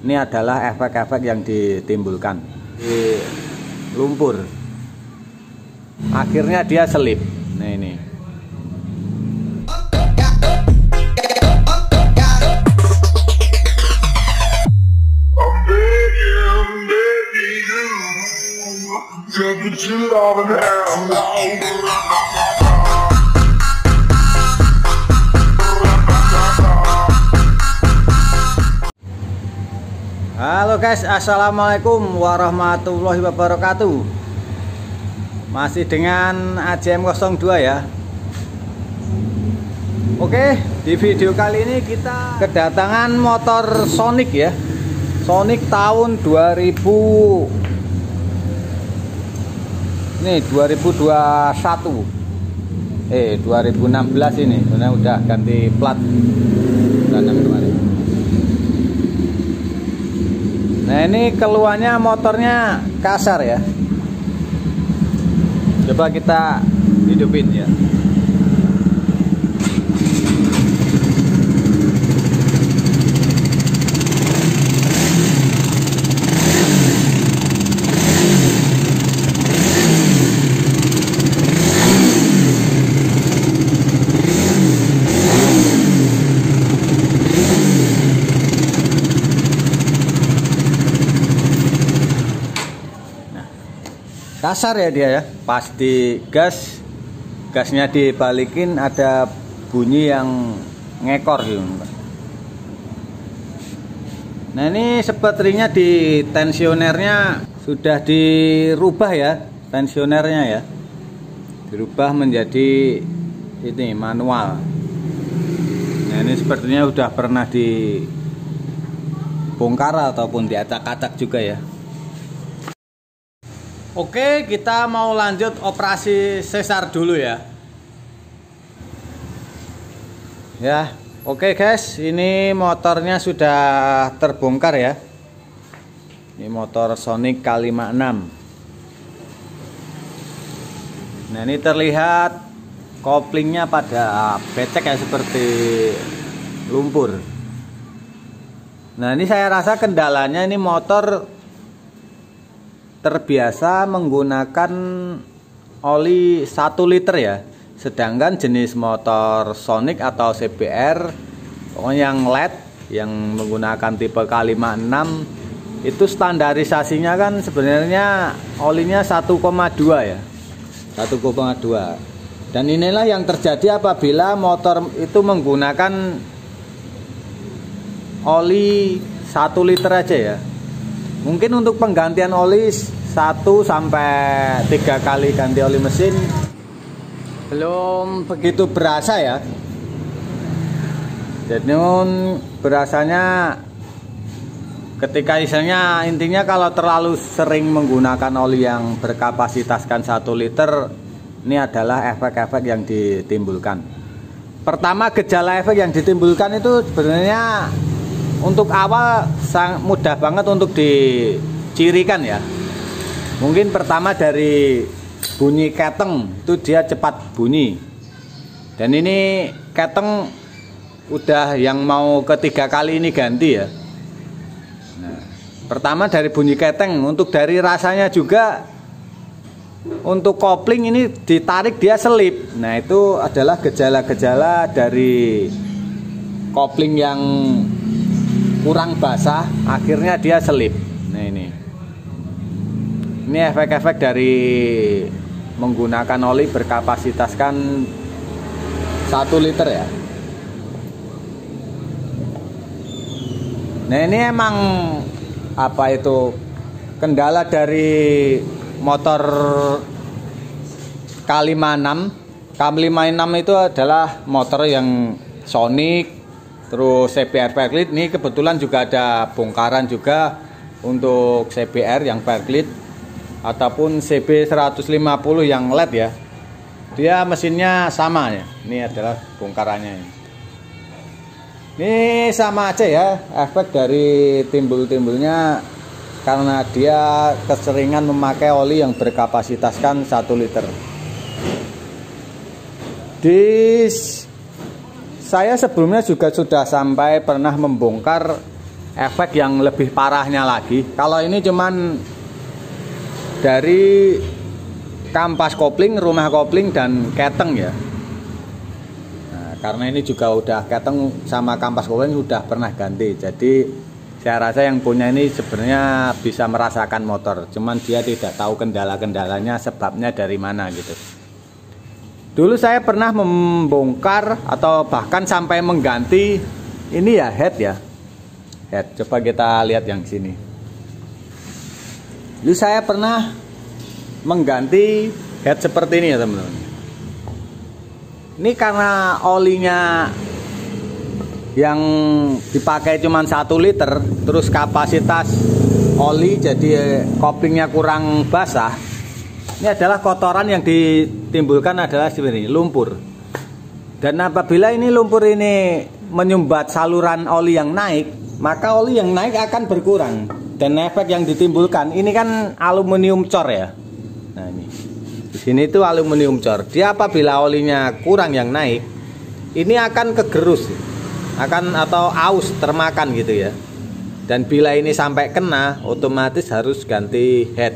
Ini adalah efek-efek yang ditimbulkan di lumpur. Akhirnya dia selip. Nah ini. Halo guys, assalamualaikum warahmatullahi wabarakatuh. Masih dengan AJM02 ya. Oke, di video kali ini kita kedatangan motor Sonic ya. Sonic tahun 2021 2016 ini, karena udah ganti plat bulan kemarin. Nah ini keluarnya motornya kasar ya. Coba kita hidupin ya. Kasar ya dia ya, pas di gasnya dibalikin ada bunyi yang ngekor gitu. Nah ini sepertinya di tensionernya sudah dirubah ya, tensionernya ya, dirubah menjadi ini manual. Nah ini sepertinya sudah pernah dibongkar ataupun diacak-acak juga ya. Oke, kita mau lanjut operasi sesar dulu ya. Ya, oke guys, ini motornya sudah terbongkar ya. Ini motor Sonic K56. Nah, ini terlihat koplingnya pada becek ya, seperti lumpur. Nah, ini saya rasa kendalanya ini motor terbiasa menggunakan oli 1 liter ya, sedangkan jenis motor Sonic atau CBR pokoknya yang LED yang menggunakan tipe K56 itu standarisasinya kan sebenarnya olinya 1,2 ya, 1,2. Dan inilah yang terjadi apabila motor itu menggunakan oli 1 liter aja ya. Mungkin untuk penggantian oli 1 sampai 3 kali ganti oli mesin belum begitu berasa ya. Jadi berasanya ketika intinya kalau terlalu sering menggunakan oli yang berkapasitaskan 1 liter, ini adalah efek-efek yang ditimbulkan. Pertama, gejala efek yang ditimbulkan itu sebenarnya untuk awal sangat mudah banget untuk dicirikan ya. Mungkin pertama dari bunyi keteng, itu dia cepat bunyi. Dan ini keteng udah yang mau ketiga kali ini ganti ya. Nah, pertama dari bunyi keteng, untuk dari rasanya juga, untuk kopling ini ditarik dia selip. Nah itu adalah gejala-gejala dari kopling yang kurang basah, akhirnya dia selip. Nah ini efek-efek dari menggunakan oli berkapasitaskan 1 liter ya. Nah ini emang apa itu kendala dari motor K56 itu adalah motor yang Sonic terus CBR Faircleat. Ini kebetulan juga ada bongkaran juga untuk CBR yang Faircleat ataupun CB150 yang LED ya. Dia mesinnya sama ya. Ini adalah bongkarannya ini. Ini sama aja ya, efek dari timbul-timbulnya karena dia keseringan memakai oli yang berkapasitaskan 1 liter. Saya sebelumnya juga sudah sampai pernah membongkar efek yang lebih parahnya lagi. Kalau ini cuman dari kampas kopling, rumah kopling, dan keteng ya. Nah, karena ini juga udah keteng sama kampas kopling udah pernah ganti, jadi saya rasa yang punya ini sebenarnya bisa merasakan motor, cuman dia tidak tahu kendala-kendalanya, sebabnya dari mana gitu. Dulu saya pernah membongkar atau bahkan sampai mengganti ini ya, head ya. Head, coba kita lihat yang sini. Dulu saya pernah mengganti head seperti ini ya teman-teman. Ini karena olinya yang dipakai cuma 1 liter, terus kapasitas oli jadi koplingnya kurang basah. Ini adalah kotoran yang ditimbulkan adalah seperti ini, lumpur. Dan apabila ini lumpur ini menyumbat saluran oli yang naik, maka oli yang naik akan berkurang. Dan efek yang ditimbulkan ini kan aluminium cor ya. Nah ini di sini itu aluminium cor. Dia apabila olinya kurang yang naik, ini akan kegerus, akan atau aus termakan gitu ya. Dan bila ini sampai kena, otomatis harus ganti head.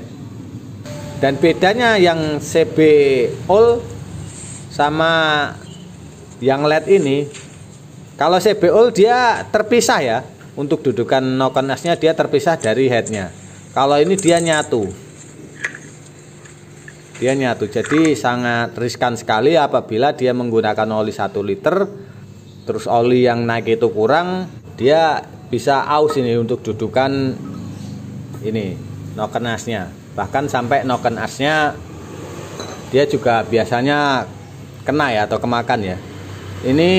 Dan bedanya yang CB All sama yang LED ini, kalau CB All dia terpisah ya, untuk dudukan noken asnya dia terpisah dari headnya. Kalau ini dia nyatu, jadi sangat riskan sekali apabila dia menggunakan oli 1 liter, terus oli yang naik itu kurang, dia bisa aus ini untuk dudukan ini noken asnya. Bahkan sampai noken asnya dia juga biasanya kena ya atau kemakan ya. Ini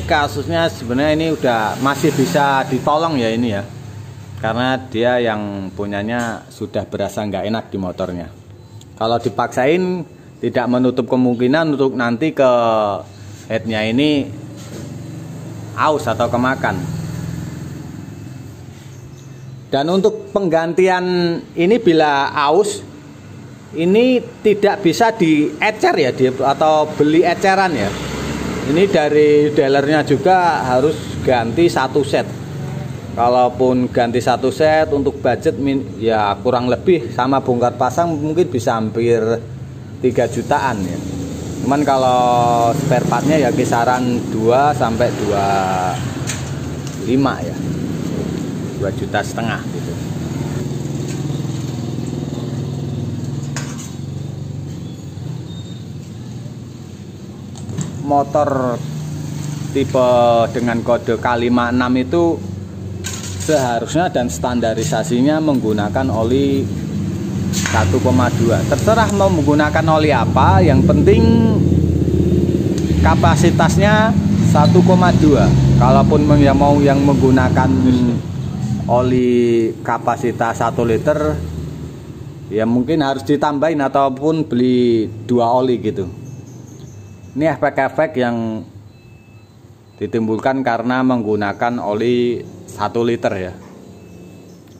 kasusnya sebenarnya ini udah masih bisa ditolong ya ini ya, karena dia yang punyanya sudah berasa nggak enak di motornya. Kalau dipaksain tidak menutup kemungkinan untuk nanti ke headnya ini aus atau kemakan. Dan untuk penggantian ini bila aus, ini tidak bisa diecer ya, atau beli eceran ya. Ini dari dealernya juga harus ganti 1 set. Kalaupun ganti 1 set untuk budget ya kurang lebih sama bongkar pasang mungkin bisa hampir 3 jutaan ya. Cuman kalau spare partnya ya kisaran 2 sampai 2,5 ya. 2,5 juta gitu. Motor tipe dengan kode K56 itu seharusnya dan standarisasinya menggunakan oli 1,2. Terserah mau menggunakan oli apa, yang penting kapasitasnya 1,2. Kalaupun mau yang menggunakan oli kapasitas 1 liter ya mungkin harus ditambahin ataupun beli 2 oli gitu. Ini efek-efek yang ditimbulkan karena menggunakan oli 1 liter ya.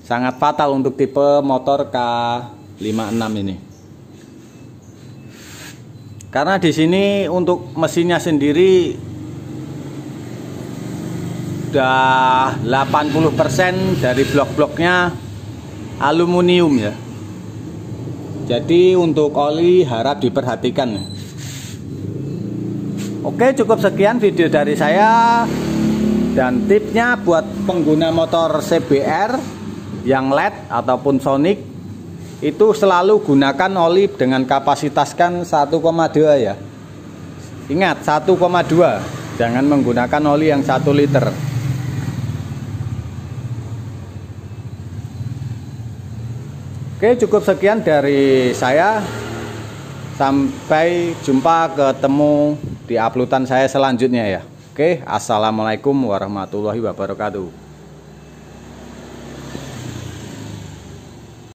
Sangat fatal untuk tipe motor K56 ini. Karena di sini untuk mesinnya sendiri udah 80% dari blok-bloknya aluminium ya. Jadi untuk oli harap diperhatikan. Oke, cukup sekian video dari saya dan tipsnya buat pengguna motor CBR yang LED ataupun Sonic itu selalu gunakan oli dengan kapasitas kan 1,2 ya. Ingat 1,2, jangan menggunakan oli yang 1 liter. Oke, cukup sekian dari saya. Sampai jumpa, ketemu di uploadan saya selanjutnya ya. Oke, assalamualaikum warahmatullahi wabarakatuh.